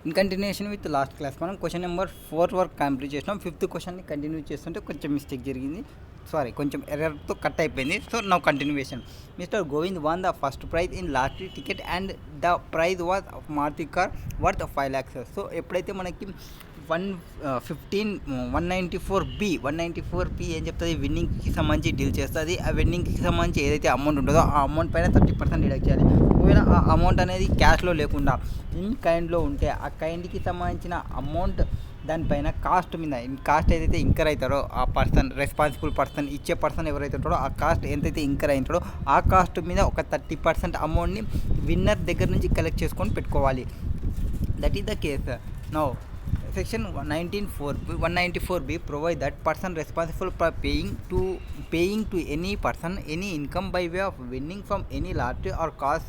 In continuation with last class మనం question number 4 వరకు complete చేసినాం. 5th క్వశ్చన్ని కంటిన్యూ చేస్తుంటే కొంచెం మిస్టేక్ జరిగింది, కొంచెం ఎర్రర్తో కట్ అయిపోయింది. So now continuation. Mister Govind won the first prize in lottery ticket and the prize was Maruti car worth 5 lakhs. So ఎప్పుడైతే మనకి 194B ఏం చెప్తుంది, విన్నింగ్కి సంబంధించి డీల్ చేస్తుంది. ఆ విన్నింగ్కి సంబంధించి ఏదైతే అమౌంట్ ఉంటుందో ఆ అమౌంట్ పైన 30% డిడక్ట్ చేయాలి. ఒకవేళ ఆ అమౌంట్ అనేది క్యాష్లో లేకుండా ఇన్ కైండ్లో ఉంటే ఆ కైండ్కి సంబంధించిన అమౌంట్ దానిపైన కాస్ట్ మీద కాస్ట్ ఏదైతే ఇంకర్ అవుతారో ఆ పర్సన్, రెస్పాన్సిబుల్ పర్సన్, ఇచ్చే పర్సన్ ఎవరైతే ఉంటారో ఆ కాస్ట్ ఎంతైతే ఇంకర్ అవుతాడో ఆ కాస్ట్ మీద ఒక 30% అమౌంట్ని విన్నర్ దగ్గర నుంచి కలెక్ట్ చేసుకొని పెట్టుకోవాలి. That is the case. Now Section 194B provide that person responsible for paying to any person any income by way of winning from any lottery or cash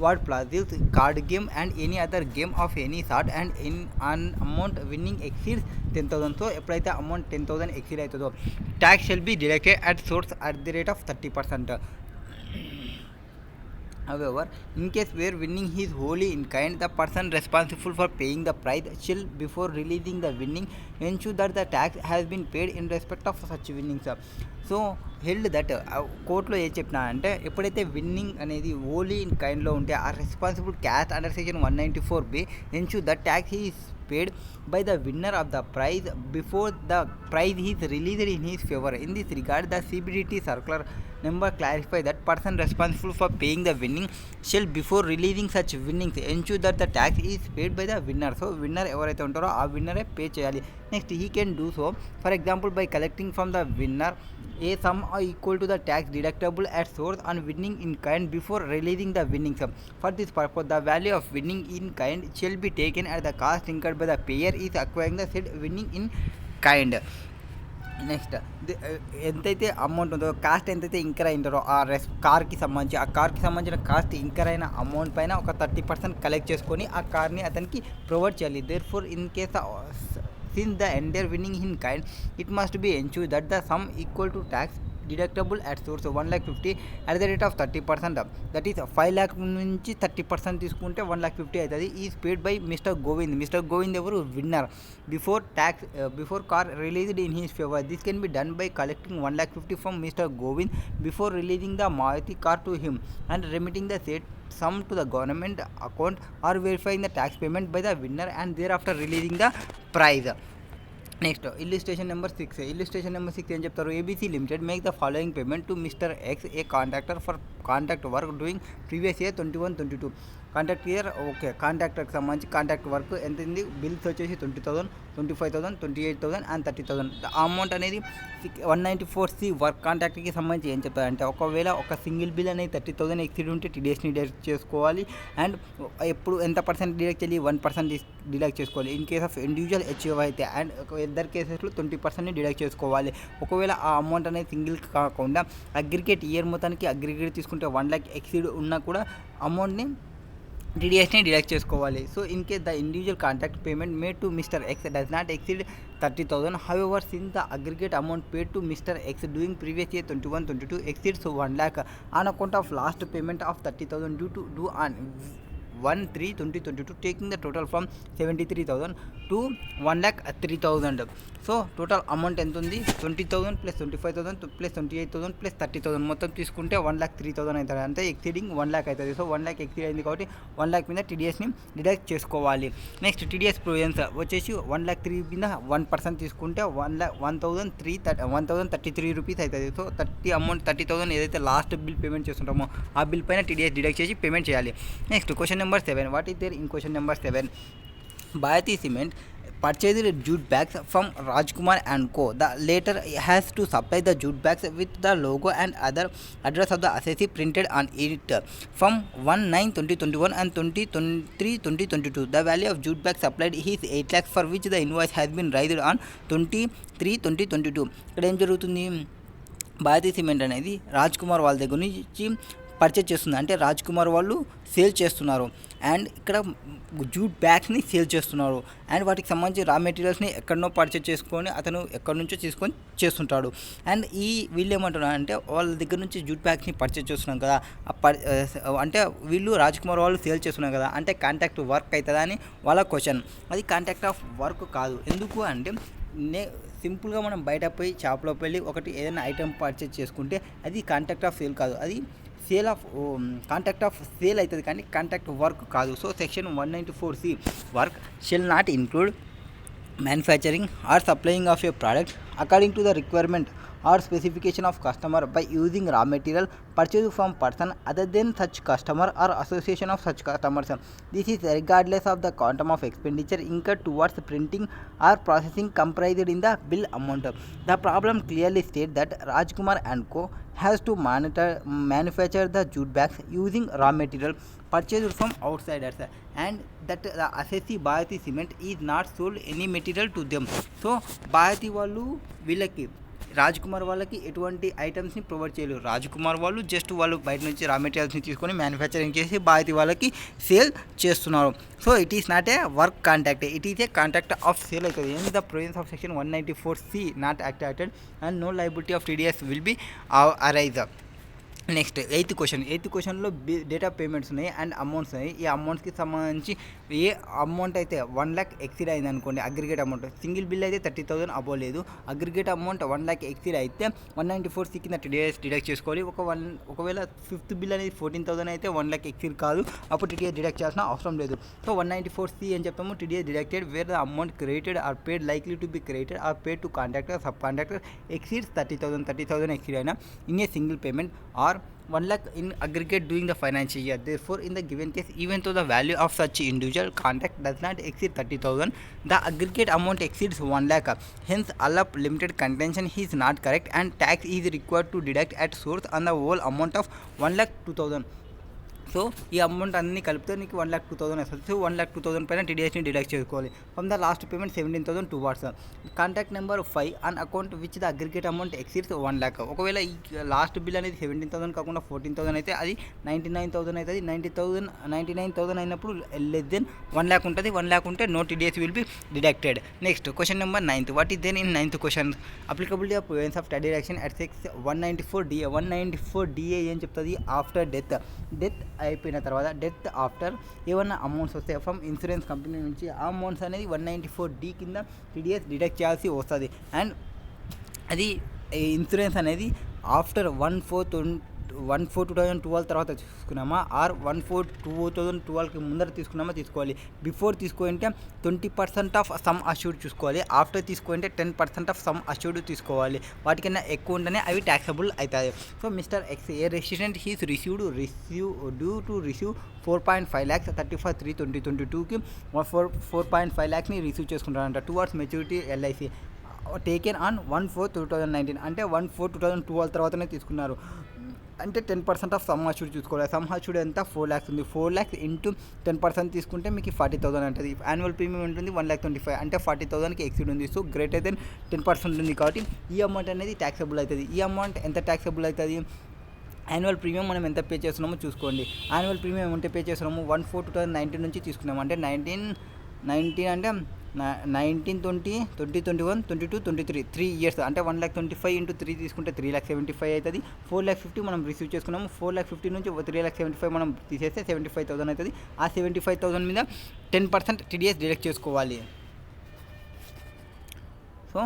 word puzzles, card game and any other game of any sort and in an amount winning exceeds 10,000. So ఎప్పుడైతే amount 10,000 exceed అవుతుందో tax shall be deducted at source at the rate of 30%. However, in case where winning is wholly in kind, the person responsible for paying the prize shall, before releasing the winning, ensure that the tax has been paid in respect of such winnings. So held that కోర్టులో ఏం చెప్పినా అంటే ఎప్పుడైతే winnowing అనేది only in కైండ్లో ఉంటే ఆ responsible caste under section 194B ensure that tax is paid by the winner of the prize before the prize is released in his favor. In this regard, the CBDT circular number clarify that person responsible for paying the winning shall, before releasing such winnings, ensure that the tax is paid by the winner. So winner ఎవరైతే ఉంటారో ఆ విన్నరే pay చేయాలి. Next he can do so, for example, by collecting from the winner a sum equal to the tax deductible at source on winning in kind before releasing the winning sum. For this purpose, the value of winning in kind shall be taken at the cost incurred by the payer is acquiring the said winning in kind. Next ఎంతైతే amount ఉందో cost ఎంతైతే incur అయింటారో ఆ కార్కి సంబంధించిన cost incur అయిన amount పైన ఒక 30% collect చేసుకొని ఆ కార్ని అతనికి ప్రొవైడ్ చేయాలి. Therefore in case since the entire winning in kind, it must be ensured that the sum equal to tax deductible at source 1,50,000 at the rate of 30%. That is 5 lakh నుంచి 30% తీసుకుంటే 1,50,000 అవుతుంది. Is paid by mister Govind ఎవరు, winner, before car released in his favor. This can be done by collecting 1,50,000 from Mr. Govind before releasing the Maruti car to him and remitting the said sum to the government account or verifying the tax payment by the winner and thereafter releasing the prize. Next illustration number 6 ఏం చెప్తారు, ABC limited make the following payment to mister X A contractor for contract work doing previous year 21-22. Contract year okay, కాంట్రాక్టర్కి సంబంధించి contract work ఎంత ఉంది, bills వచ్చేసి 20,000, 25,000, 28,000 and 30,000. Amount అనేది 194C work కాంట్రాక్ట్కి సంబంధించి ఏం చెప్తారంటే ఒకవేళ ఒక సింగిల్ బిల్ అనేది 30,000 ఎక్సీడ్ ఉంటే టీడీఎస్ని డిడక్ట్ చేసుకోవాలి. అండ్ ఎప్పుడు ఎంత పర్సెంట్ డిడక్ట్ చేయాలి, 1% డిడక్ట్ చేసుకోవాలి. In case of individual HO అయితే అండ్ ఇద్దరు కేసెస్లో 20% డిడక్ట్ చేసుకోవాలి. ఒకవేళ ఆ అమౌంట్ అనేది సింగిల్ కాకుండా అగ్రిగేట్ ఇయర్ మొత్తానికి అగ్రిగేట్ తీసుకుంటే 1 lakh ఎక్సీడ్ ఉన్నా కూడా అమౌంట్ని టీడీఎస్ని డిడక్ట్ చేసుకోవాలి. So in case the individual contract payment made to mister X does not exceed 30,000. However, since the aggregate amount paid to Mr. X during previous year 21-22 exceeds 1 lakh on account of last payment of 30,000 due on 1/3/2022, taking the total from 73,000 to 1,03,000. So total amount ఎంత ఉంది, 20,000 plus 25,000 plus 28,000 plus 30,000 మొత్తం తీసుకుంటే 1,03,000 అవుతుంది. అంటే exceeding 1 lakh అవుతుంది. So 1 lakh exceed అయింది కాబట్టి 1 lakh మీద టీడీఎస్ని డిడక్ట్ చేసుకోవాలి. నెక్స్ట్ టీడీఎస్ ప్రొవిజన్స్ వచ్చేసి 1,03,000 మీద 1% తీసుకుంటే 1,033 రూపీస్ అవుతుంది. సో 30,000 ఏదైతే లాస్ట్ బిల్ పేమెంట్ చేస్తుంటామో ఆ బిల్ పైన టీడీఎస్ డిడక్ట్ చేసి పేమెంట్ చేయాలి. Next question number 7. What is there in question number 7? Bharati Cement purchased jute bags from Rajkumar and Co. The latter has to supply the jute bags with the logo and other address of the assessee printed on it from 1/9/2021 and 20/3/2022. The value of jute bags supplied is 8 lakhs, for which the invoice has been raised on 23/2022. ఇక్కడ ఏం జరుగుతుంది, Bharati cement అనేది రాజ్ కుమార్ వాళ్ళ దగ్గర నుంచి purchase చేస్తుంది, అంటే రాజ్ కుమార్ వాళ్ళు సేల్ చేస్తున్నారు. అండ్ ఇక్కడ జూట్ బ్యాగ్స్ని సేల్ చేస్తున్నారు. అండ్ వాటికి సంబంధించి రా మెటీరియల్స్ని ఎక్కడనో పర్చేజ్ చేసుకొని అతను ఎక్కడి నుంచో తీసుకొని చేస్తుంటాడు. అండ్ వీళ్ళు ఏమంటున్నారు అంటే వాళ్ళ దగ్గర నుంచి జూట్ బ్యాగ్స్ని పర్చేజ్ చేస్తున్నాం కదా, అంటే వీళ్ళు రాజ్ కుమార్ వాళ్ళు సేల్ చేస్తున్నారు కదా, అంటే కాంట్రాక్ట్ వర్క్ అవుతుందా అని వాళ్ళ క్వశ్చన్. అది కాంట్రాక్ట్ ఆఫ్ వర్క్ కాదు. ఎందుకు అంటే సింపుల్గా మనం బయట పోయి షాప్లోకి వెళ్ళి ఒకటి ఏదైనా ఐటెం పర్చేజ్ చేసుకుంటే అది కాంట్రాక్ట్ ఆఫ్ సేల్ కాదు, అది sale of contract of sale అవుతుంది, కానీ కాంట్రాక్ట్ వర్క్ కాదు. So section 194C work shall not include manufacturing or supplying of a product according to the requirement or specification of customer by using raw material purchased from person other than such customer or association of such customers. This is regardless of the quantum of expenditure incurred towards printing or processing comprised in the bill amount. The problem clearly states that Rajkumar and Co has to manufacture the jute bags using raw material purchased from outsiders, and that the assessee Bharati Cement is not sold any material to them. So Bharati వాళ్ళు వీళ్ళకి రాజ్ కుమార్ వాళ్ళకి ఎటువంటి ఐటమ్స్ని provide చేయలేరు. రాజ్ కుమార్ వాళ్ళు just వాళ్ళు బయట నుంచి రా మెటీరియల్స్ని తీసుకొని మ్యానుఫ్యాక్చరింగ్ చేసి భారతి వాళ్ళకి సేల్ చేస్తున్నారు. So it is not a work contract, it is a contract of sale అవుతుంది. In the provisions of section 194C not activated and no liability of TDS will be arise. Next eighth క్వశ్చన్లో date of payments ఉన్నాయి and amounts ఉన్నాయి. ఈ అమౌంట్స్కి సంబంధించి ఏ amount అయితే 1 lakh exceed అయింది అనుకోండి, aggregate amount single bill అయితే 30,000 అవ్వలేదు, అగ్రిగేట్ అమౌంట్ 1 lakh ఎక్సీడ్ అయితే 194C కింద TDS డిడక్ట్ చేసుకోవాలి. ఒకవేళ ఫిఫ్త్ బిల్ అనేది 14,000 అయితే 1 lakh ఎక్సీడ్ కాదు, అప్పుడు TDS డిడక్ట్ చేయాల్సిన అవసరం లేదు. సో 194C అని చెప్తాము, TDS deducted where the amount credited or paid likely to be credited or paid to contractor sub contractor exceeds 30,000 exceed అయినా in a single payment or 1 lakh in aggregate during the financial year. Therefore, in the given case, even though the value of such individual contract does not exceed 30,000, the aggregate amount exceeds 1 lakh. Hence, allop limited contention is not correct and tax is required to deduct at source on the whole amount of 1,02,000. So ఈ amount అన్ని కలిపితే నీకు 1,02,000 వస్తుంది. So 1,02,000 పైన TDSని deduct చేసుకోవాలి. From the last payment 17,000 towards contact number 5 an account which the aggregate amount exceeds 1 lakh. ఒకవేళ ఈ last bill అనేది 17,000 కాకుండా 14,000 అయితే అది 99,000 అవుతుంది. 99,000 అయినప్పుడు లెస్ దెన్ 1 lakh ఉంటుంది. 1 lakh ఉంటే no TDS will be deducted. Next question number 9th. What is then in 9th question applicability of provisions of tide deduction at section 194DA. 194DA ఏం చెప్తుంది? ఆఫ్టర్ డెత్ అయిపోయిన తర్వాత death after ఏమన్నా amounts వస్తాయి from insurance company నుంచి, ఆ amounts అనేది 194D కింద TDS డిడక్ట్ చేయాల్సి వస్తుంది. అండ్ అది ఇన్సూరెన్స్ అనేది ఆఫ్టర్ 1/4/2012 తర్వాత తీసుకున్నామా ఆర్ 1/4/2012కి ముందర తీసుకున్నామా తీసుకోవాలి. బిఫోర్ తీసుకుంటే 20% ఆఫ్ సమ్ అష్యూర్డ్ చూసుకోవాలి, ఆఫ్టర్ తీసుకుంటే 10% ఆఫ్ సమ్ అష్యూర్డ్ తీసుకోవాలి. వాటికన్నా ఎక్కువ ఉంటేనే అవి ట్యాక్సబుల్ అవుతాయి. So mister X A resident he's due to receive 4.5 lakhs 31/3/2022కి 4.5 lakhsని రిసీవ్ చేసుకుంటారంట towards maturity LIC taken on 1/4/2019, అంటే 1/4/2012 తర్వాతనే తీసుకున్నారు. అంటే 10% ఆఫ్ సమ్ అష్యూర్డ్ చూసుకోవాలి. సమ్ అష్యూర్డ్ ఎంత 4 lakhs ఉంది. 4 lakhs ఇంటూ 10% తీసుకుంటే మీకు 40,000 ఉంటుంది. యాన్యువల్ ప్రీమియం ఉంటుంది 1,25,000, అంటే 40,000కి ఎక్సీడ్ ఉంది. సో గ్రేటర్ దెన్ 10% ఉంది కాబట్టి ఈ అమౌంట్ అనేది ట్యాక్సబుల్ అవుతుంది. ఈ అమౌంట్ ఎంత ట్యాక్సబుల్ అవుతుంది? యాన్యువల్ ప్రీమియం మనం ఎంత పే చేస్తున్నామో చూసుకోండి. యాన్యువల్ ప్రీమియం ఎంత పే చేస్తున్నాము? 1/4/2019 నుంచి తీసుకున్నాము, అంటే 19 అంటే 19, 20, 21, 22, 23 3 years, అంటే 1,25,000 ఇంటూ 3 తీసుకుంటే 3,75,000 అవుతుంది. 4,50,000 మనం రిసీవ్ చేసుకున్నాము. 4,50,000 నుంచి 3,75,000 మనం తీసేస్తే 75,000 అవుతుంది. ఆ 75,000 మీద 10% TDS డిడక్ట్ చేసుకోవాలి. సో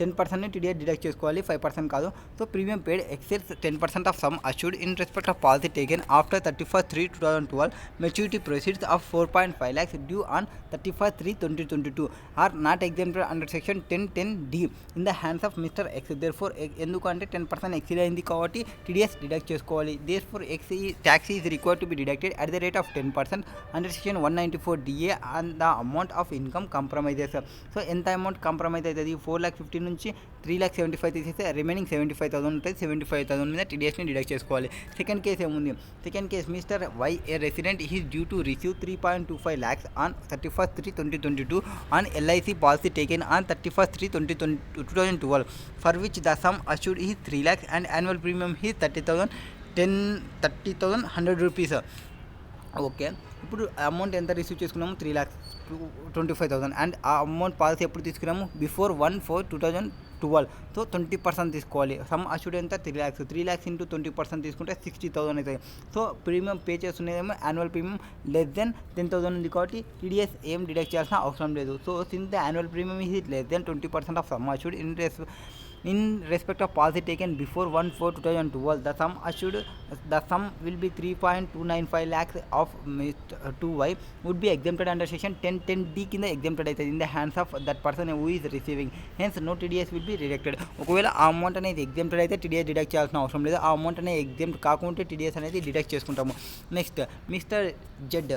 10% TDS డిడక్ట్ చేసుకోవాలి, 5% కాదు. So premium paid excess 10% of sum assured in respect of policy taken after 31/3/2012 maturity proceeds of 4.5 lakhs due on 31/3/2022 are not exempted under section 1010D in the hands of mister X. Therefore ఎందుకంటే 10% exceed అయింది కాబట్టి TDS deduct చేసుకోవాలి. Therefore X tax is required to be deducted at the rate of 10% under section 194DA on the amount of income compromises. So ఎంత amount compromise అవుతుంది? 4,50,000 నుంచి 3,75,000 తీసేస్తే remaining 75,000 ఉంటుంది. 75,000 మీద TDSని డిడక్ట్ చేసుకోవాలి. సెకండ్ కేసు ఏముంది? Second case mister Y a resident is due to receive 3.25 lakhs on 31/3/2022 on LIC policy taken on 31/3/2012 for which the sum assured is 3 lakhs and annual premium is 30,000. 30,000 100 rupees. Okay, ఇప్పుడు amount ఎంత receive చేసుకున్నాము 3,25,000 and ఆ amount policy ఎప్పుడు తీసుకున్నాము before 1/4/2012. So 20% తీసుకోవాలి. Some assured ఎంత 3 lakhs into 20% తీసుకుంటే 60,000 అవుతుంది. సో ప్రీమియం పే చేస్తున్నదేమో యాన్యువల్ ప్రీమియం లెస్ దెన్ 10,000 ఉంది కాబట్టి టీడీఎస్ ఏం డిడక్ట్ చేయాల్సిన అవసరం లేదు. So since the annual premium is less than 20% of sum assured in respect of policy taken before 1/4/2012, the sum will be 3.295 lakhs of 2y would be exempted under section 10(10)d కింద exempted అవుతుంది in the hands of that person who is receiving. Hence no TDS will be deducted. ఒకవేళ ఆ అమౌంట్ అనేది exempted అయితే TDS deduct చేయాల్సిన అవసరం లేదు. ఆ అమౌంట్ అనేది ఎగ్జామ్ట్ కాకుంటే టీడీఎస్ అనేది డిడక్ట్ చేసుకుంటాము. Next, mister Z,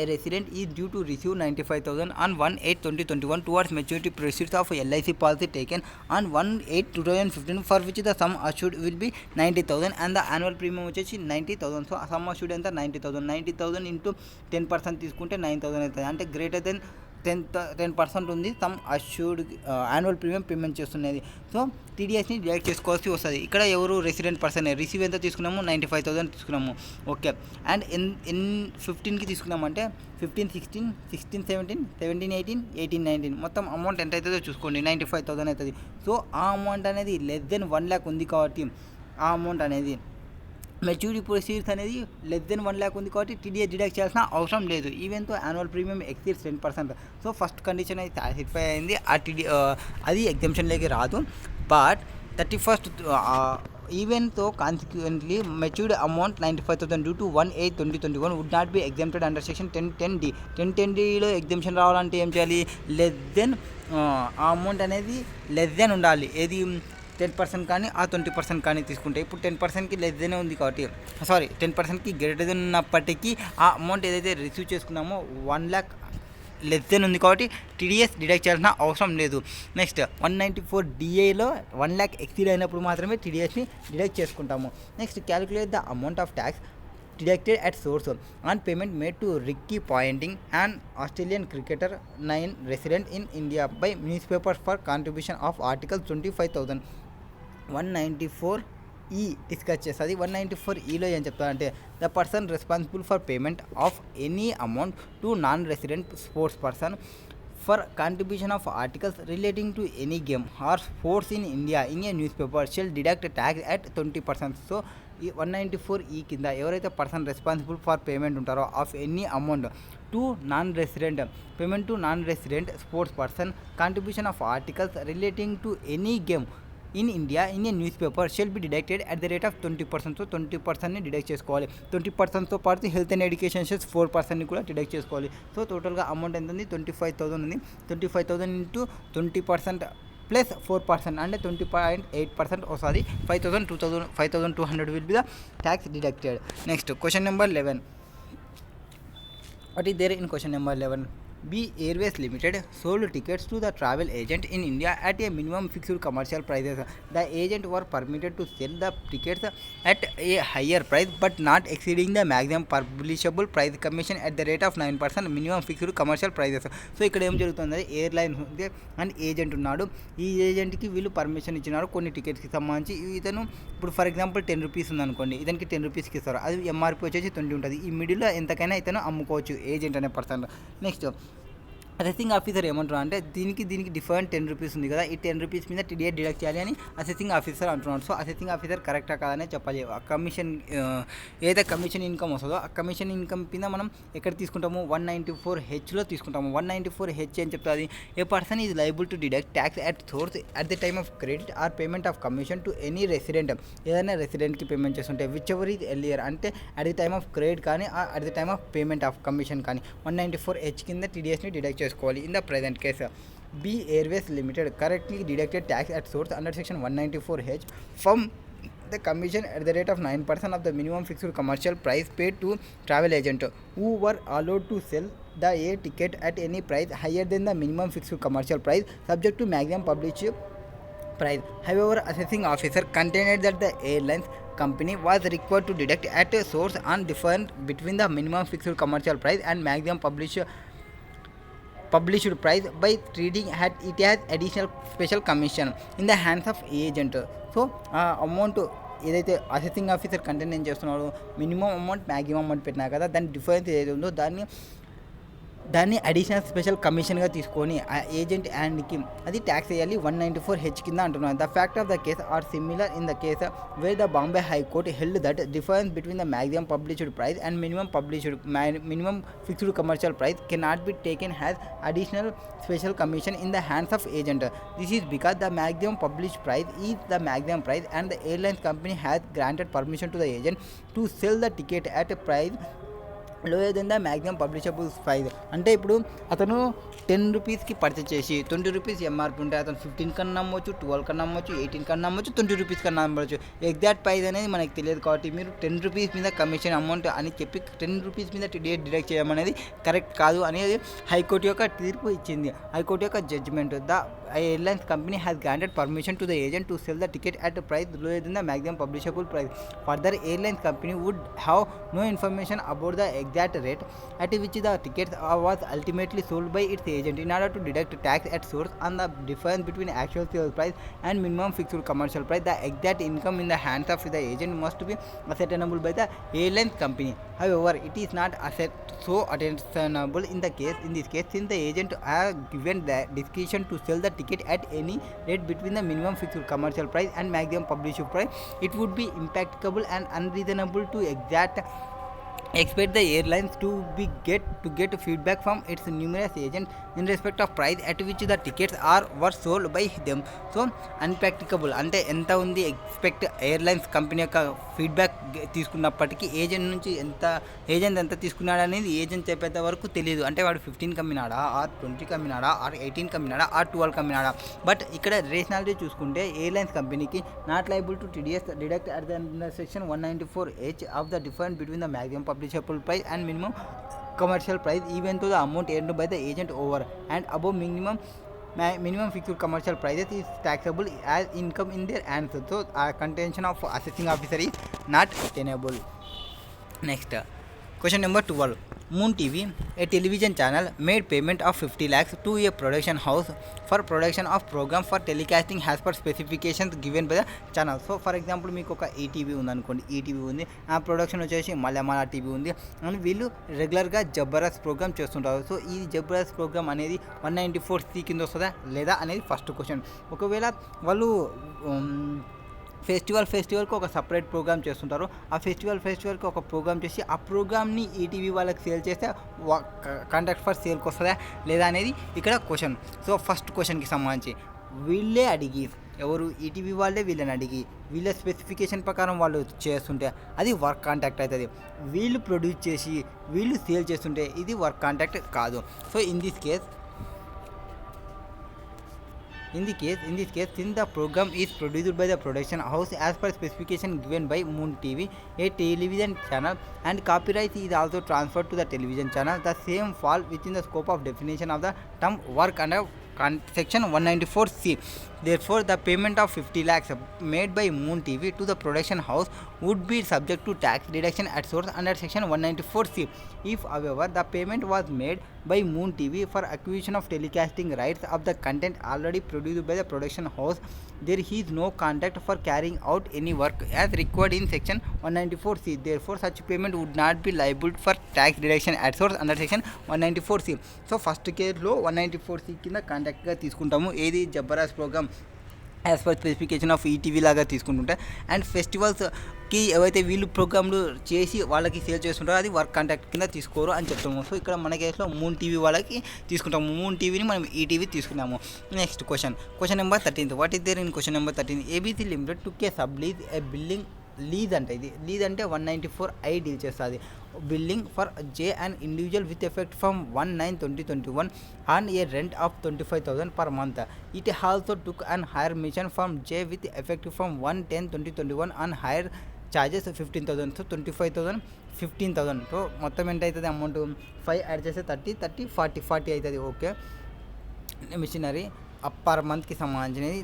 a resident is due to receive 95,000 on 1/8/2021 towards maturity proceeds of LIC policy taken on 1/8/2015 for which the sum assured will be 90,000 and the annual premium వచ్చేసి 90,000. So sum assured ఎంత 90,000 into 10% తీసుకుంటే 9,000 అవుతుంది. అంటే greater than 10% ఉంది sum assured annual premium payment చేస్తున్నది. So టీడీఎస్ని deduct చేసుకోవాల్సి వస్తుంది. ఇక్కడ ఎవరు రెసిడెంట్ పర్సన్, రిసీవ్ ఎంత తీసుకున్నాము 95,000 తీసుకున్నాము. ఓకే, అండ్ ఇన్ 15కి తీసుకున్నామంటే 15, 16, 17, 17, 18, 19 మొత్తం అమౌంట్ ఎంత అవుతుందో చూసుకోండి, 95,000 అవుతుంది. సో ఆ అమౌంట్ అనేది లెస్ దెన్ 1 lakh ఉంది కాబట్టి ఆ అమౌంట్ అనేది మెచ్యూరిటీ ప్రొసీడ్స్ అనేది లెస్ దెన్ 1 lakh ఉంది కాబట్టి టీడీఎస్ డిడక్ట్ చేయాల్సిన అవసరం లేదు. Even though annual premium exceeds 10%. So first condition అయితే సాటిస్ఫై అయింది. అది ఎగ్జంప్షన్లోకి రాదు. But 31st even though consequently matured amount 95,000 due to 1/8/2021 would not be exempted under section 10(10)d. 10(10)dలో ఎగ్జంప్షన్ రావాలంటే ఏం చేయాలి, లెస్ దెన్ ఆ అమౌంట్ అనేది లెస్ దెన్ ఉండాలి. ఏది 10% కానీ ఆ 20% కానీ తీసుకుంటే ఇప్పుడు 10%కి లెస్ దెన్ ఉంది కాబట్టి 10%కి గ్రేటర్ దెన్ ఉన్నప్పటికీ ఆ అమౌంట్ ఏదైతే రిసీవ్ చేసుకున్నామో 1 lakh లెస్ దెన్ ఉంది కాబట్టి టీడీఎస్ డిడక్ట్ చేయాల్సిన అవసరం లేదు. నెక్స్ట్ 194DAలో 1 lakh ఎక్సీడ్ అయినప్పుడు మాత్రమే టీడీఎస్ని డిడక్ట్ చేసుకుంటాము. Next, calculate the amount of tax deducted at source on payment made to Ricky Ponting, an Australian cricketer, 9 resident in India by newspapers for contribution of Article 25,000. 194E discuss చేస్తుంది. 194Eలో ఏం చెప్తారంటే the person responsible for payment of any amount to non resident sports person for contribution of articles relating to any game or sports in India in a newspaper shall deduct tax at 20%. So ఈ 194E కింద ఎవరైతే person responsible for payment ఉంటారో of any amount to non resident payment to non resident sports person contribution of articles relating to any game in India in a newspaper shall be deducted at the rate of 20%. So 20%ని deduct చేసుకోవాలి. 20%తో పాటు health and education cess 4%ని కూడా deduct చేసుకోవాలి. So టోటల్గా amount ఎంత ఉంది 25,000 ఉంది. 25,000 ఇంటూ 20% ప్లస్ 4% అంటే 20.8% వస్తుంది. 5,200 will be the tax deducted. Next, question number 11. What is there in question number 11? B. Airways Limited sold tickets to the travel agent in India at a minimum fixed commercial prices. The agent were permitted to sell the tickets at a higher price but not exceeding the maximum publishable price commission at the rate of 9% minimum fixed commercial prices. So ఇక్కడ ఏం జరుగుతుంది, airline ఉంది and agent ఉన్నాడు. ఈ ఏజెంట్కి వీళ్ళు permission ఇచ్చినారు కొన్ని టికెట్స్కి సంబంధించి. ఇతను ఇప్పుడు ఫర్ ఎగ్జాంపుల్ 10 రూపీస్ ఉందనుకోండి, ఇతనికి 10 రూపీస్కి ఇస్తారు. అది ఎంఆర్పీ వచ్చేసి 20 ఉంటుంది. ఈ మిడిల్లో ఎంతకైనా ఇతను అమ్ముకోవచ్చు ఏజెంట్ అనే పర్సన్. నెక్స్ట్, అసెసింగ్ ఆఫీసర్ ఏమంటున్నారు అంటే దీనికి డిఫరెంట్ 10 రూపీస్ ఉంది కదా, ఈ 10 రూపీస్ మీద టీడీఎస్ డిడక్ట్ చేయాలి అని అసెసింగ్ ఆఫీసర్ అంటున్నాడు. సో అసెసింగ్ ఆఫీసర్ కరెక్టా కాదనే చెప్పాలి. కమిషన్ ఏదైతే కమిషన్ ఇన్కమ్ వస్తుందో ఆ కమిషన్ ఇన్కమ్ కింద మనం ఎక్కడ తీసుకుంటాము 194Hలో తీసుకుంటాము. 194H అని చెప్తుంది, a person is liable to deduct tax at source at the time of credit or payment of commission to any resident. ఏదైనా రెసిడెంట్కి పేమెంట్ చేస్తుంటే విచ్ ఎవర్ ఈజ్ ఎర్లియర్ అంటే at the time of credit కానీ at the time of payment of commission కానీ 194H కింద టీడీఎస్ని deduct చేసుకోవాలి. In the present case, B. Airways Limited correctly deducted tax at source under section 194H from the commission at the rate of 9% of the minimum fixed commercial price paid to travel agent who were allowed to sell the air ticket at any price higher than the minimum fixed commercial price subject to maximum published price. However, assessing officer contended that the airlines company was required to deduct at a source on difference between the minimum fixed commercial price and maximum published price by treating it as additional special commission in the hands of agent. So amount ఏదైతే assessing officer content ఏం చేస్తున్నాడు, minimum amount maximum amount పెట్టినా కదా, దాని difference ఏదైతే ఉందో దాన్ని additional special కమిషన్గా తీసుకొని ఆ ఏజెంట్ హ్యాండ్కి అది ట్యాక్స్ వేయాలి 194H కింద అంటున్నారు. The fact of the case are similar in the case where the Bombay high court held that difference between the maximum published price and minimum fixed commercial price cannot be taken has additional special commission in the hands of agent. This is because the maximum published price is the maximum price and the airlines company has granted permission to the agent to sell the ticket at a price lower than the maximum publishable price. అంటే ఇప్పుడు అతను 10 రూపీస్కి purchase చేసి 20 rupees MRP ఉంటే అతను 15 కన్నా అమ్మవచ్చు, 12 కన్నా అమ్మవచ్చు, 18 కన్నా అమ్మవచ్చు, 20 రూపీస్ కన్నా అమ్మవచ్చు. ఎగ్జాక్ట్ ప్రైస్ అనేది మనకి తెలియదు కాబట్టి మీరు 10 రూపీస్ మీద కమిషన్ అమౌంట్ అని చెప్పి 10 రూపీస్ మీద టికెట్ డిడక్ట్ చేయడం అనేది కరెక్ట్ కాదు అనేది హైకోర్టు యొక్క తీర్పు ఇచ్చింది. హైకోర్టు యొక్క judgment. The airlines company has granted permission to the agent to sell the ticket at a price lower than the maximum publishable price. Further, airlines company would have no information about the exact rate at which the tickets was ultimately sold by its agent. In order to deduct tax at source on the difference between actual sales price and minimum fixed commercial price, the exact income in the hands of the agent must be ascertainable by the airlines company. However, it is not so ascertainable in this case, since the agent are given the discretion to sell the ticket at any rate between the minimum fixed commercial price and maximum published price. It would be impracticable and unreasonable to expect the airlines to get feedback from its numerous agents in respect of price at which the tickets were sold by them. So unpracticable అంటే ఎంత ఉంది expect airlines company యొక్క feedback తీసుకున్నప్పటికీ agent ఎంత తీసుకున్నాడు అనేది agent చెప్పేంత వరకు తెలియదు. అంటే వాడు 15 కమ్మినాడా, ఆర్ 20 కమ్మినాడా, ఆర్ 18 కమ్మినాడా, ఆర్ 12 కమ్మినాడా. బట్ ఇక్కడ రేషనాలిటీ చూసుకుంటే ఎయిర్లైన్స్ కంపెనీకి not liable to TDS deduct at the section 194H of the difference between the maximum publishable price and minimum commercial price even though the amount earned by the agent over and above minimum fixed commercial prices is taxable as income in their hands. So contention of assessing officer is not tenable. Next, question number 12. Moon TV, a television channel, made payment of 50 lakhs to a production house for production of program for telecasting as per specifications given by the channel. So for example మీకు ఒక ETV ఉంది అనుకోండి, ETV ఉంది, ఆ production వచ్చేసి మలయాళ TV ఉంది అని వీళ్ళు రెగ్యులర్గా జబర్దస్త్ ప్రోగ్రామ్ చేస్తుంటారు. సో ఈ జబర్దస్త్ ప్రోగ్రామ్ అనేది 194C కింద వస్తుందా లేదా అనేది ఫస్ట్ క్వశ్చన్. ఒకవేళ వాళ్ళు ఫెస్టివల్కి ఒక సపరేట్ ప్రోగ్రామ్ చేస్తుంటారు, ఆ ఫెస్టివల్కి ఒక ప్రోగ్రామ్ చేసి ఆ ప్రోగ్రామ్ని ఈటీవీ వాళ్ళకి సేల్ చేస్తే కాంట్రాక్ట్ ఫర్ సేల్కి వస్తుందా లేదా అనేది ఇక్కడ క్వశ్చన్. సో ఫస్ట్ క్వశ్చన్కి సంబంధించి వీళ్ళే అడిగి ఎవరు ఈటీవీ వాళ్ళే వీళ్ళని అడిగి వీళ్ళ స్పెసిఫికేషన్ ప్రకారం వాళ్ళు చేస్తుంటే అది వర్క్ కాంట్రాక్ట్ అవుతుంది. వీళ్ళు ప్రొడ్యూస్ చేసి వీళ్ళు సేల్ చేస్తుంటే ఇది వర్క్ కాంట్రాక్ట్ కాదు. So in this case, since the program is produced by the production house as per specification given by Moon TV, a television channel, and copyright is also transferred to the television channel, the same fall within the scope of definition of the term work under section 194C. Therefore, the payment of 50 lakhs made by Moon TV to the production house would be subject to tax deduction at source under section 194C. If, however, the payment was made by Moon TV for acquisition of telecasting rights of the content already produced by the production house, there is no contract for carrying out any work as required in section 194C. Therefore, such payment would not be liable for tax deduction at source under section 194C. So first case లో 194C కింద కాంట్రాక్ట్గా తీసుకుంటాము. ఏది Jabardasth program as per specification of ETV లాగా తీసుకుంటుంటే, and ఫెస్టివల్స్కి ఏవైతే వీళ్ళు ప్రోగ్రాంలు చేసి వాళ్ళకి సేల్ చేస్తుంటారో అది వర్క్ కాంట్రాక్ట్ కింద తీసుకోరు అని చెప్తాము. సో ఇక్కడ మన కేసులో మూన్ టీవీ వాళ్ళకి తీసుకుంటాము, మూన్ టీవీని మనం ఈటీవీ తీసుకున్నాము. Next question number 13. What is there in question number 13? ABC limited took a sub lease a building lease అంటే ఇది లీజ్ అంటే 194I డీల్ చేస్తుంది. Building for J and individual with effect from 1/9/2021 on a rent of 25,000 per month. It also took an hire mission from J with effect from 1/10/2021 on hire charges 15,000. So 25,000 15,000. So మొత్తం ఎంత అవుతుంది amount? 5 add చేస్తే 30 40 అవుతుంది. Okay, machinery per మంత్కి సంబంధించినది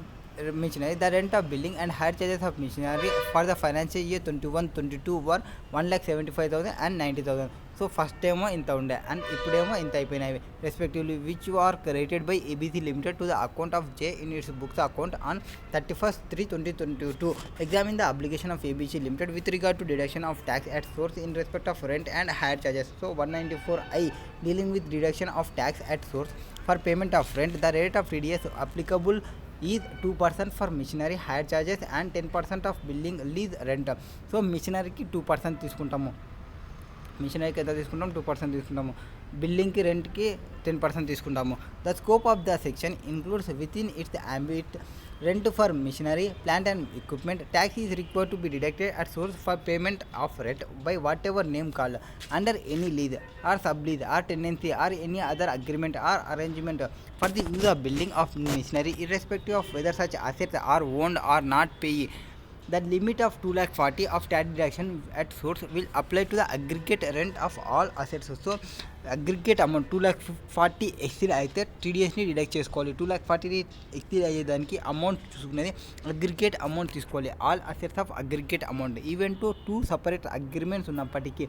machinery, the rent of building and hire charges of machinery for the financial year 21-22 were 1,75,000 and 90,000. So first ఏమో ఇంత ఉండే అండ్ ఇప్పుడేమో ఇంత అయిపోయినాయి respectively which are credited by ABC limited to the account of J in its books account on 31/3/2022. Examine the obligation of ABC Limited with regard to deduction of tax at source in respect of rent and hire charges. So 194I dealing with deduction of tax at source for payment of rent. The rate of TDS applicable is 2% for machinery hire charges and 10% of building lease rent. So మిషనరీకి 2% తీసుకుంటాము, మిషనరీకి ఎంత తీసుకుంటాము 2% తీసుకుంటాము, బిల్డింగ్కి రెంట్కి 10% తీసుకుంటాము. The scope of the section includes with in it's ambit rent for machinery, plant and equipment. Tax is required to be deducted at source for payment of rent by whatever name called under any lease or sublease or tenancy or any other agreement or arrangement for the use of building of machinery, irrespective of whether such assets are owned or not. Pay the limit of 2,40,000 of tax deduction at source will apply to the aggregate rent of all assets. So aggregate amount 2,40,000 exceed అయితే టీడీఎస్ని deduct చేసుకోవాలి. 2,40,000 exceed అయ్యేదానికి amount చూసుకునేది aggregate amount తీసుకోవాలి. All assets of aggregate amount even to 2 separate agreements ఉన్నప్పటికీ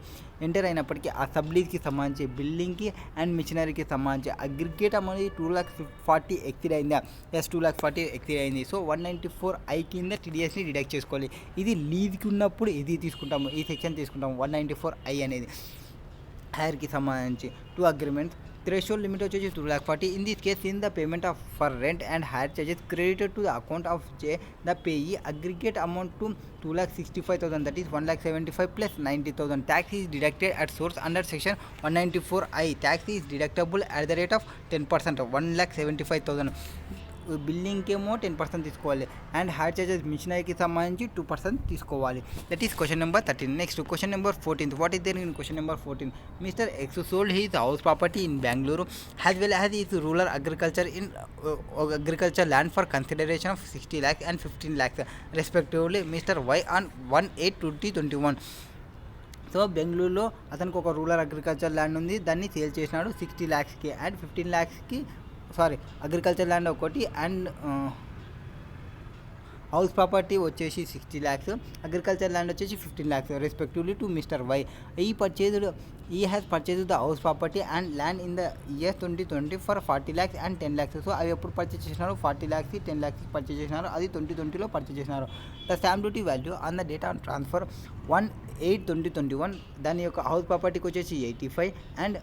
enter అయినప్పటికీ ఆ సబ్లీజ్కి సంబంధించి బిల్డింగ్కి అండ్ మిషనరీకి సంబంధించి అగ్రిగేట్ అమౌంట్ 2,40,000 ఎక్సీడ్ అయిందా? ఎస్ 2,40,000 ఎక్సీడ్ అయింది. సో 194I కింద టీడీఎస్ని డిడక్ట్ చేసుకోవాలి. ఇది లీజ్కి ఉన్నప్పుడు ఇది తీసుకుంటాము, ఈ సెక్షన్ తీసుకుంటాము 194I అనేది. హైర్కి సంబంధించి 2 అగ్రిమెంట్స్. థ్రెషోల్డ్ లిమిట్ వచ్చేసి 2,40,000. In this case in the payment of for rent and hire charges credited to the account of J the payee aggregate amount to 2,65,000 that is 1,75,000 plus 90,000. Tax is deducted at source under section 194I. Tax is deductible at the rate of 10%, 1,75,000. బిల్డింగ్కి ఏమో 10% తీసుకోవాలి and hire charges మిషనరీకి సంబంధించి 2% తీసుకోవాలి. That is question number 13. Next question number 14. What is there in question number 14? Mister X sold his house property in Bengaluru has well has his rural agriculture land for consideration of 60 lakhs and 15 lakhs respectively. Mister Y on 1/8/2021. So బెంగళూరులో అతనికి ఒక rural agriculture land ఉంది, దాన్ని sale చేసినాడు 60 lakhsకి and 15 lakhsకి agriculture land ఒకటి and house property వచ్చేసి 60 lakhs, అగ్రికల్చర్ ల్యాండ్ వచ్చేసి 15 lakhs respectively to mister Y. He has purchased the house property and land in the year 2020 for 40 lakhs and 10 lakhs. So అవి ఎప్పుడు purchase చేసినారు? 40 lakhs 10 lakhs purchase చేసినారు, అది 2020లో purchase చేసినారు. The stamp duty value on the date on transfer 1/8/2021. దాని యొక్క house ప్రాపర్టీకి వచ్చేసి 85 అండ్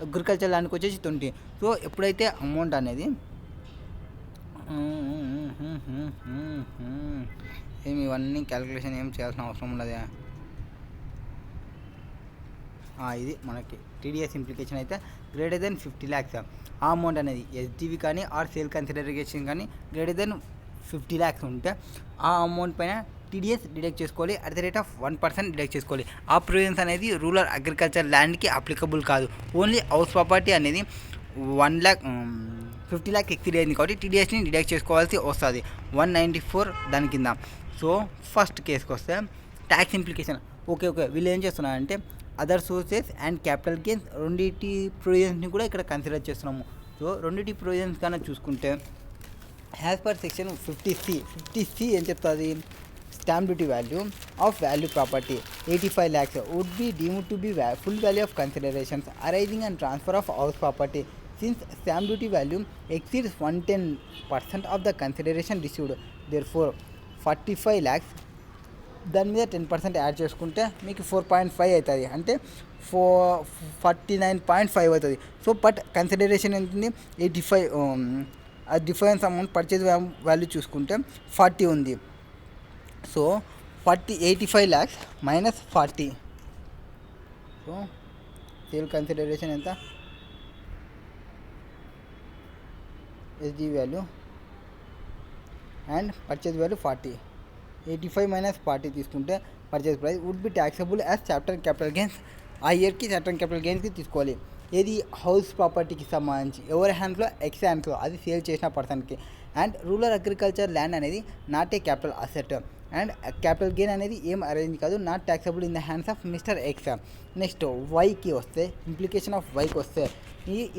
అగ్రికల్చర్ ల్యాండ్కి వచ్చేసి 20. సో ఎప్పుడైతే అమౌంట్ అనేది ఏమి ఇవన్నీ క్యాలిక్యులేషన్ ఏం చేయాల్సిన అవసరం ఉండదు. ఇది మనకి టీడీఎస్ ఇంప్లికేషన్ అయితే గ్రేటర్ దెన్ 50 lakhs ఆ అమౌంట్ అనేది ఎస్డివి కానీ ఆర్ సేల్ కన్సిడరేషన్ కానీ గ్రేటర్ దెన్ 50 lakhs ఉంటే ఆ అమౌంట్ పైన టీడీఎస్ డిడక్ట్ చేసుకోవాలి at the rate of 1% deduct చేసుకోవాలి. ఆ ప్రొవిజన్స్ అనేది రూరల్ అగ్రికల్చర్ ల్యాండ్కి అప్లికబుల్ కాదు. ఓన్లీ హౌస్ ప్రాపర్టీ అనేది 50 lakhs ఎక్సీడ్ అయింది కాబట్టి టీడీఎస్ని డిడక్ట్ చేసుకోవాల్సి వస్తుంది 194 దాని కింద. సో ఫస్ట్ కేసుకి వస్తే ట్యాక్స్ ఇంప్లికేషన్. ఓకే వీళ్ళు ఏం చేస్తున్నారంటే other sources and capital gains రెండింటి ప్రొవిజన్స్ని కూడా ఇక్కడ కన్సిడర్ చేస్తున్నాము. సో రెండింటి ప్రొవిజన్స్ కన్నా చూసుకుంటే యాజ్ పర్ సెక్షన్ 50C ఏం చెప్తుంది? Stamp duty value of value property 85 lakhs would be deemed to be full value of considerations arising and transfer of house property. Since stamp duty value exceeds 110% of the consideration received, therefore 45 lakhs దాని మీద 10% add చేసుకుంటే మీకు 4.5 అవుతుంది, అంటే 49.5 అవుతుంది. So but consideration ఎంత ఉంది? 85. ఆ డిఫరెన్స్ అమౌంట్ పర్చేజ్ వాల్యూ చూసుకుంటే 40 ఉంది. So 85 lakhs minus 40. So sale consideration ఎంత? SD value and purchase value 40. 85 minus 40 తీసుకుంటే purchase price would be taxable as chapter capital gains. ఆ ఇయర్కి చాప్టర్ క్యాపిటల్ గెయిన్స్కి తీసుకోవాలి. ఏది హౌస్ ప్రాపర్టీకి సంబంధించి ఎవరి హ్యాండ్స్లో ఎక్స్ హ్యాండ్స్లో అది సేల్ చేసిన పర్సన్కి. అండ్ రూరల్ అగ్రికల్చర్ ల్యాండ్ అనేది not a capital asset and capital gain అనేది ఏం అరేంజ్ కాదు, not taxable in the hands of mister X. Next వైకి వస్తే ఇంప్లికేషన్ ఆఫ్ వైకి వస్తే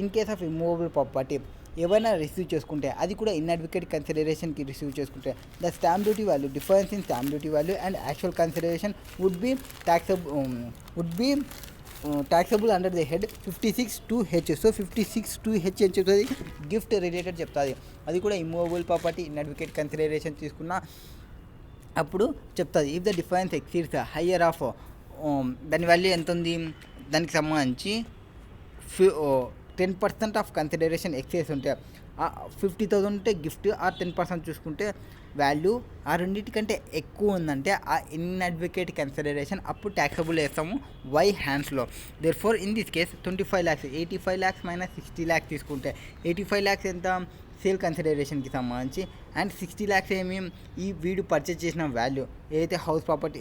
in case of immovable property ఏవైనా రిసీవ్ చేసుకుంటే అది కూడా ఇన్అడ్వకేట్ కన్సిడరేషన్కి రిసీవ్ చేసుకుంటే the stamp duty value difference in stamp duty value and actual consideration would be taxable under the head 56(2)H. So 56(2)H అని చెప్తుంది, గిఫ్ట్ రిలేటెడ్ చెప్తుంది. అది కూడా ఇమ్మూవబుల్ ప్రాపర్టీ ఇన్అడ్వకేట్ కన్సిడరేషన్ తీసుకున్న అప్పుడు చెప్తుంది. If the difference exceeds higher of దాని value ఎంత ఉంది, దానికి సంబంధించి 10% ఆఫ్ కన్సిడరేషన్ ఎక్సెస్ ఉంటే 50,000 ఉంటే గిఫ్ట్, ఆ 10% చూసుకుంటే వాల్యూ ఆ రెండింటికంటే ఎక్కువ ఉందంటే ఆ ఇన్అడ్వకేట్ కన్సిడరేషన్ అప్పుడు ట్యాక్సబుల్ వేస్తాము వై హ్యాండ్స్లో. Therefore in this case 25 lakhs 85 lakhs minus 60 lakhs తీసుకుంటే 85 lakhs ఎంత సేల్ కన్సిడరేషన్కి సంబంధించి, అండ్ 60 lakhs ఏమి ఈ వీడు పర్చేజ్ చేసిన వాల్యూ ఏదైతే హౌస్ ప్రాపర్టీ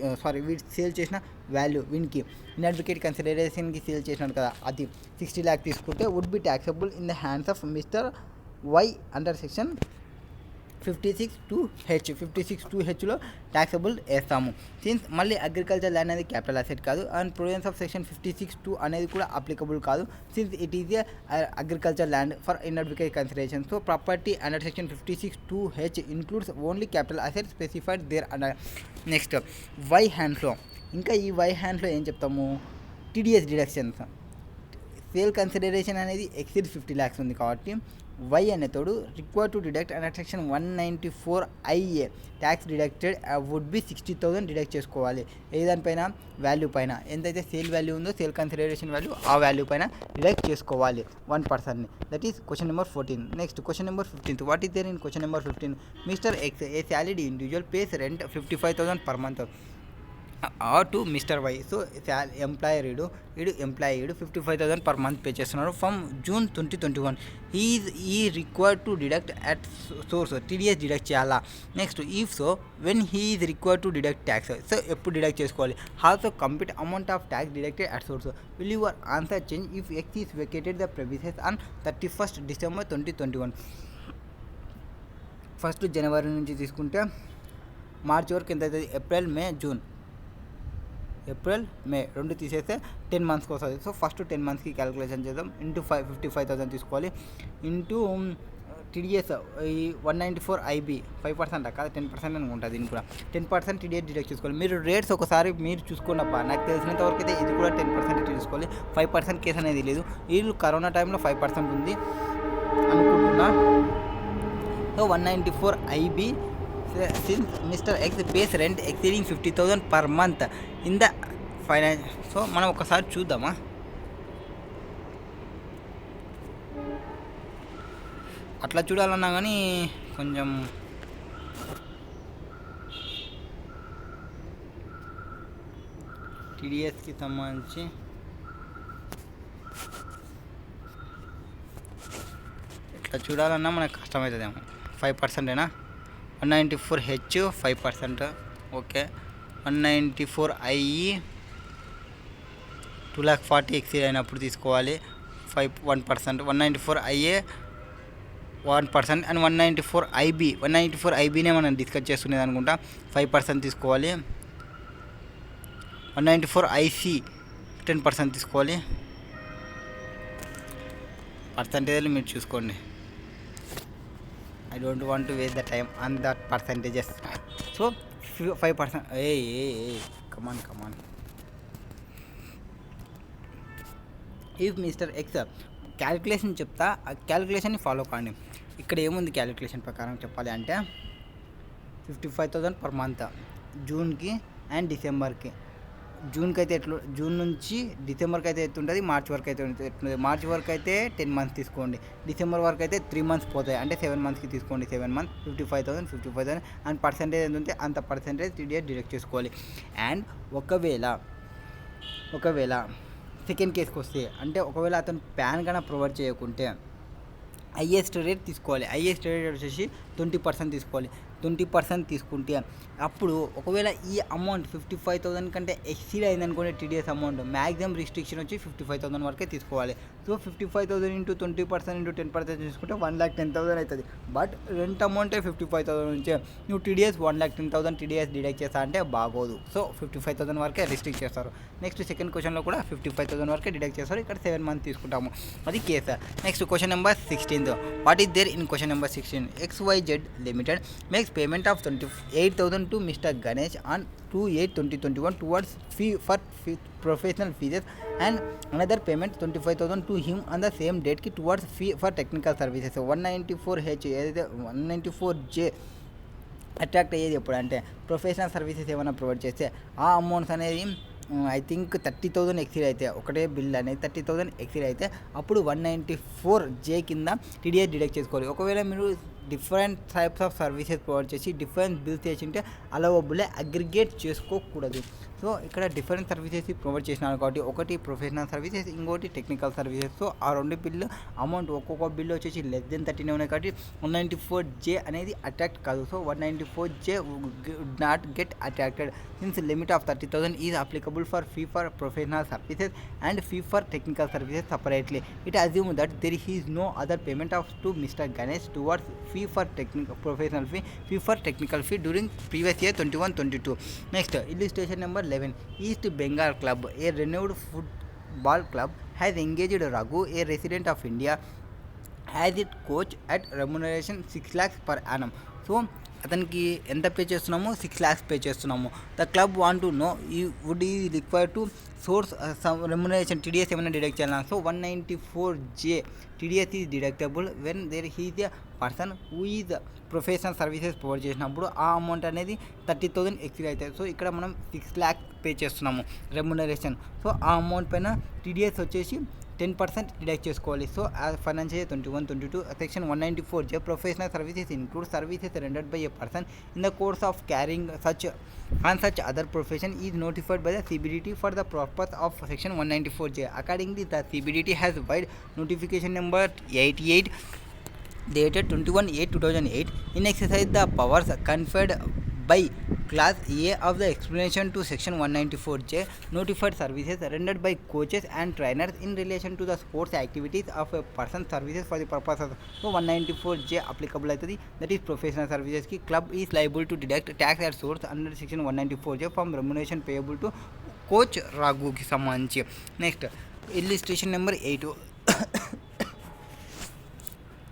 వీడు సేల్ చేసిన వాల్యూ వీనికి ఇన్అడ్వకేట్ కన్సిడరేషన్కి సేల్ చేసినాడు కదా అది 60 lakhs తీసుకుంటే would be taxable in the hands of mister Y under section 56(2)H. 56(2)Hలో ట్యాక్సబుల్ వేస్తాము. సిన్స్ మళ్ళీ అగ్రికల్చర్ ల్యాండ్ అనేది క్యాపిటల్ అసెట్ కాదు అండ్ ప్రొవిజన్స్ ఆఫ్ సెక్షన్ 56(2) అనేది కూడా అప్లికబుల్ కాదు since it is a agriculture land for inadequate consideration. So property under section 56(2)H includes only capital asset specified thereunder. Next Y హ్యాండ్స్లో, ఇంకా ఈ Y హ్యాండ్స్లో ఏం చెప్తాము, TDS డిడక్షన్స్. సేల్ కన్సిడరేషన్ అనేది ఎక్సీడ్ 50 lakhs ఉంది కాబట్టి వై అనేతోడు require to deduct under section 194IA tax deducted would be 60,000 deduct చేసుకోవాలి. ఏదానిపైన వాల్యూ పైన ఎంతైతే సేల్ వాల్యూ ఉందో సేల్ కన్సిడరేషన్ వాల్యూ ఆ వాల్యూ పైన డిడక్ట్ చేసుకోవాలి 1%ని. That is question number 14. Next question number 15. What is there in question number 15? Mister X a salaried individual pays rent 55,000 per month are to mister Y. So employer వీడు 55,000 per month pay చేస్తున్నాడు from June 2021. He required to deduct at source TDS deduct చేయాలా. Next if so when he is required to deduct tax. So ఎప్పుడు deduct చేసుకోవాలి. Also complete amount of tax deducted at source. Will your answer change if X is vacated the premises on 31st December 2021. 1st January నుంచి తీసుకుంటే March వరకు ఎంత అవుతుంది, April May June, April May 2 తీసేస్తే 10 monthsకి వస్తుంది. So first 10 monthsకి calculation చేద్దాం. Into 55,000 తీసుకోవాలి, into TDS ఈ 194IB 5% కాదు 10% అనుకుంటుంది. దీనికి కూడా 10% TDS డిడక్ట్ చేసుకోవాలి. మీరు రేట్స్ ఒకసారి మీరు చూసుకోండి అబ్బా, నాకు తెలిసినంత వరకు అయితే ఇది కూడా 10% తీసుకోవాలి. 5% కేసు అనేది లేదు. వీళ్ళు కరోనా టైంలో 5% ఉంది అనుకుంటున్నా. So 194IB since Mr. X pays rent exceeding 50,000 per month in the finance. So మనం ఒకసారి చూద్దామా. అట్లా చూడాలన్నా కానీ కొంచెం TDSకి సంబంధించి ఇట్లా చూడాలన్నా మనకు కష్టమవుతుందేమో. 5%ఏనా, 194H 5%, ఓకే. 194IE 240,000 ఎక్సీడ్ అయినప్పుడు తీసుకోవాలి 1%. 194IA 1% అండ్ 194IBనే మనం డిస్కస్ చేస్తున్నది అనుకుంటా 5% తీసుకోవాలి. 194IC 10% తీసుకోవాలి. పర్సంటేజ్లు మీరు చూసుకోండి. I don't want to waste the time on that percentages. So 5%. Hey, come on. If Mr. X calculation చెప్తా, ఆ క్యాలిక్యులేషన్ని ఫాలో కాండి. ఇక్కడ ఏముంది క్యాలిక్యులేషన్ ప్రకారం చెప్పాలి అంటే 55,000 per month జూన్కి అండ్ డిసెంబర్కి. జూన్కి అయితే జూన్ నుంచి డిసెంబర్కి అయితే ఎత్తుంటుంది, మార్చ్ వరకు అయితే ఎత్తుంది. మార్చ్ వరకు అయితే 10 months తీసుకోండి, డిసెంబర్ వరకు అయితే 3 months పోతాయి, అంటే 7 monthsకి తీసుకోండి. 7 months 55,000 అండ్ పర్సెంటేజ్ ఎంత ఉంటే అంత పర్సెంటేజ్ TDS డిడక్ట్ చేసుకోవాలి. అండ్ ఒకవేళ సెకండ్ కేసుకి వస్తే, అంటే ఒకవేళ అతను ప్యాన్ కన్నా ప్రొవైడ్ చేయకుంటే హైయెస్ట్ రేట్ తీసుకోవాలి. హైయెస్ట్ రేట్ వచ్చేసి 20% తీసుకోవాలి. 20% తీసుకుంటే అప్పుడు ఒకవేళ ఈ అమౌంట్ 55,000 కంటే ఎక్సీడ్ అయిందనుకోండి టీడీఎస్ అమౌంట్ మ్యాక్సిమం రిస్ట్రిక్షన్ వచ్చి 55,000 వరకే తీసుకోవాలి. సో 55,000 ఇంటూ 20% ఇంటూ 10% తీసుకుంటే 1,10,000 అవుతుంది. బట్ రెంట్ అమౌంటే 55,000 నుంచే నువ్వు టీడీఎస్ 1,10,000 టీడీఎస్ డిడక్ట్ చేస్తా అంటే బాగోదు. సో 55,000 వరకే రిస్ట్రిక్ట్ చేస్తారు. నెక్స్ట్ సెకండ్ క్వశ్చన్లో కూడా 55,000 వరకే డిడక్ట్ చేస్తారు. ఇక్కడ 7 మంత్స్ తీసుకుంటాము, అది case. Next question number 16. What is there in question number 16? XYZ Limited makes payment of 28,000 to Mr. Ganesh on 2/8/2021 towards fee for professional fees and another payment 25,000 to him on the same date ki towards fee for technical services. 194H ఏదైతే 194J attract అయ్యేది ఎప్పుడు అంటే professional services ఏమైనా provide చేస్తే ఆ amounts అనేది I think 30,000 exceed అయితే, ఒకటే బిల్ అనేది 30,000 ఎక్సీడ్ అయితే అప్పుడు 194J కింద టీడీఎస్ డిడక్ట్ చేసుకోవాలి. ఒకవేళ మీరు different types of services provide చేసి డిఫరెంట్ బిల్స్ చేసింటే అలవబులే, అగ్రిగేట్ చేసుకోకూడదు. సో ఇక్కడ డిఫరెంట్ సర్వీసెస్ ప్రొవైడ్ చేసినారు కాబట్టి ఒకటి ప్రొఫెషనల్ సర్వీసెస్, ఇంకోటి టెక్నికల్ సర్వీసెస్. సో ఆ రెండు బిల్లు అమౌంట్ ఒక్కొక్క బిల్లు వచ్చేసి లెస్ దెన్ 13 ఉన్నాయి కాబట్టి 194J అనేది అట్రాక్ట్ కాదు. So 194J would not get attracted since limit of 30,000 is applicable for fee for professional services and fee for technical services separately. It assume that there is no other payment of to mister Ganesh towards fee for professional fee for technical fee during previous year 21-22. Next, illustration number 11. East Bengal Club, a renowned football club, has engaged Raghu, a resident of India, as its coach at remuneration 6 lakhs per annum. So అతనికి ఎంత pay చేస్తున్నాము? 6 lakhs pay చేస్తున్నాము. The club want to know would he require to source remuneration TDS ఏమైనా deduct చేయాలన్నా. So 194J TDS is deductible when there he's a person who is professional services provide చేసినప్పుడు ఆ అమౌంట్ అనేది 30,000 exceed అవుతాయి. So ఇక్కడ మనం 6 lakhs పే చేస్తున్నాము రెమ్యునరేషన్. సో ఆ అమౌంట్ పైన టీడీఎస్ వచ్చేసి 10% డిడక్ట్ చేసుకోవాలి. So financial year 21-22 section 194J professional services include services rendered by a person in the course of carrying such other profession is notified by the CBDT for the purpose of section 194J. Accordingly, the CBDT has filed notification number 88 dated 21/8/2008 in exercise the powers conferred by Class A of the explanation to section 194J notified services rendered by coaches and trainers in relation to the sports activities of a person services for the purpose of. So 194J applicable aitadi, that is professional services ki club is liable to deduct tax at source under section 194J from remuneration payable to coach Raghu ki సంబంధించి. Next illustration number 8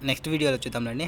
next వీడియోలో చూద్దాం రండి.